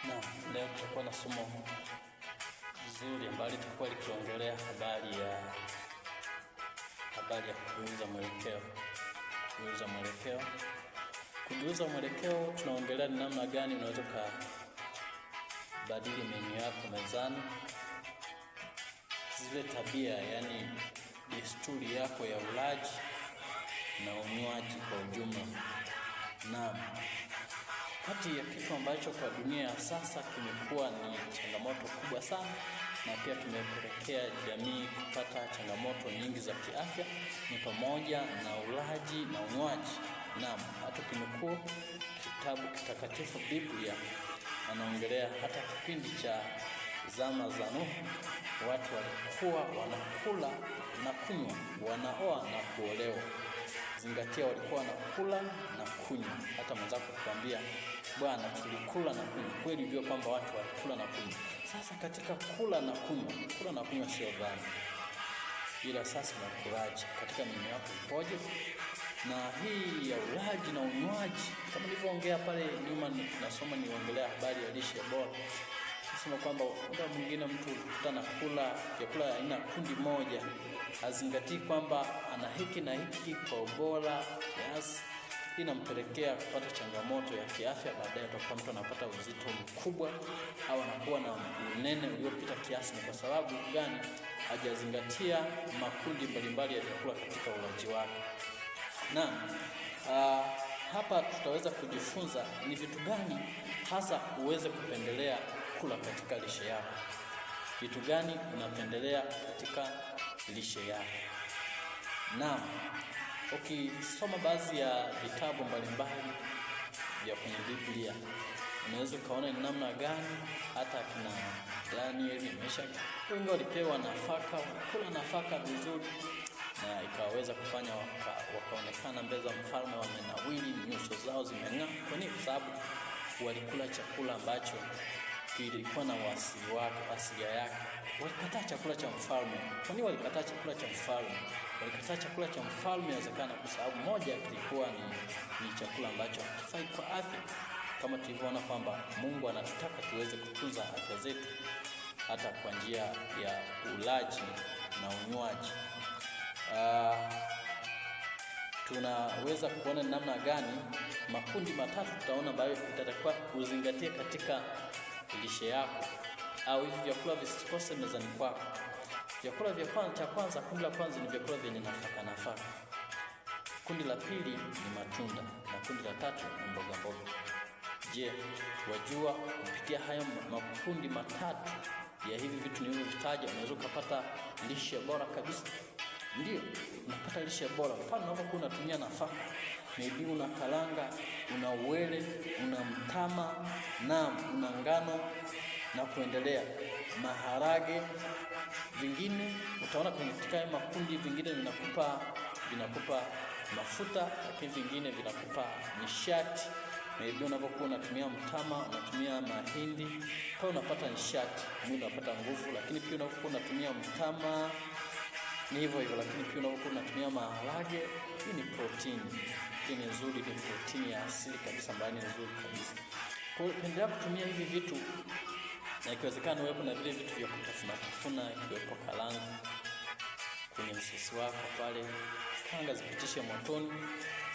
Na leo tutakuwa na somo zuri ambalo litakuwa likiongelea habari ya kugeuza mwelekeo. Kugeuza mwelekeo tunaongelea ni namna gani unaweza kubadili menu yako mezani, zile tabia, yani desturi yako ya ulaji na unywaji kwa ujumla. Na kati ya kitu ambacho kwa dunia ya sasa kimekuwa ni changamoto kubwa sana, na pia tumepelekea jamii kupata changamoto nyingi za kiafya, ni pamoja na ulaji na unywaji. Naam, hata kimekuwa kitabu kitakatifu Biblia anaongelea hata kipindi cha zama za Nuhu, watu walikuwa wanakula na kunywa, wanaoa na kuolewa. Zingatia, walikuwa wanakula na kunywa. Hata mwenzako kuambia, bwana tulikula na kunywa, kweli ndio kwamba watu walikula na kunywa. Sasa katika kula na kunywa sio dhambi, ila sasa unakulaje katika mimi yako ipoje? Na hii ya ulaji na unywaji, kama nilivyoongea pale nyuma, niongelea habari ya lishe bora. Nasema kwamba muda mwingine mtu ukutana kula vyakula aina kundi moja, hazingatii kwamba ana hiki na hiki kwa ubora kiasi, inampelekea kupata changamoto ya kiafya. Baadaye utakuta mtu anapata uzito mkubwa au anakuwa na unene uliopita kiasi. Ni kwa sababu gani? Hajazingatia makundi mbalimbali ya vyakula katika ulaji wake. Na hapa tutaweza kujifunza ni vitu gani hasa uweze kupendelea kula katika lishe yako. Vitu gani unapendelea katika lishe yako? Na ukisoma baadhi ya vitabu mbalimbali vya kwenye Biblia, unaweza kaona ni namna gani hata kina Danieli, Meshaki, wengi walipewa nafaka, kula nafaka vizuri, na ikaweza kufanya wakaonekana mbele za mfalme wamenawili, nyuso zao zimeng'aa. Kwa nini? Kwa sababu walikula chakula ambacho kilikuwa na asili wake, asilia yake. Walikataa chakula cha mfalme. Kwa nini walikataa chakula cha mfalme? Walikataa chakula cha mfalme inawezekana kwa sababu moja, kilikuwa ni chakula ambacho hakifai kwa afya. Kama tulivyoona kwamba Mungu anatutaka tuweze kutunza afya zetu hata kwa njia ya ulaji na unywaji. Tunaweza kuona namna gani makundi matatu tutaona ambayo tutatakiwa uzingatie katika lishe yako, au hivi vyakula visikose mezani kwako. Vyakula vya kwanza, kundi la kwanza ni vyakula vyenye nafaka. Kundi la pili ni matunda, na kundi la tatu ni mboga. Je, wajua kupitia haya makundi matatu ya hivi vitu nilivyovitaja unaweza kupata lishe bora kabisa? Ndio, unapata lishe bora. Mfano, unapokuwa unatumia nafaka, maybe una kalanga, una uwele, una mtama, na una ngano na kuendelea, maharage. Vingine utaona kwenye katika makundi, vingine vinakupa mafuta, lakini vingine vinakupa nishati. Maybe unapokuwa unatumia mtama, unatumia mahindi, kwa unapata nishati, mwili unapata nguvu. Lakini pia unapokuwa unatumia mtama ni hivyo, lakini pia unapokuwa unatumia maharage, hii ni protini. Hii ni nzuri, ni protini ya asili kabisa ambayo ni nzuri kabisa. Kwa hiyo pendelea kutumia hivi vitu, na ikiwezekana uwepo na vile vitu vya kutafuna, ikiwepo kalanga kwenye msosi wako pale. Kanga zipitishe motoni,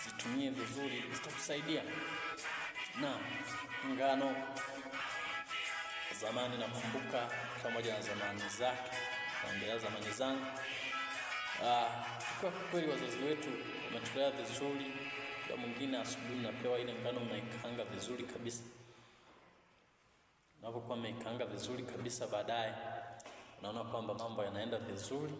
zitumie vizuri, zitakusaidia. Na ngano, zamani nakumbuka pamoja na zamani zake, naongelea zamani zangu. Kwa kweli wazazi wetu wametulea vizuri. Kwa mwingine asubuhi napewa ile ngano, mnaikanga vizuri kabisa. Unapokuwa mmeikanga vizuri kabisa, baadaye unaona kwamba mambo yanaenda vizuri.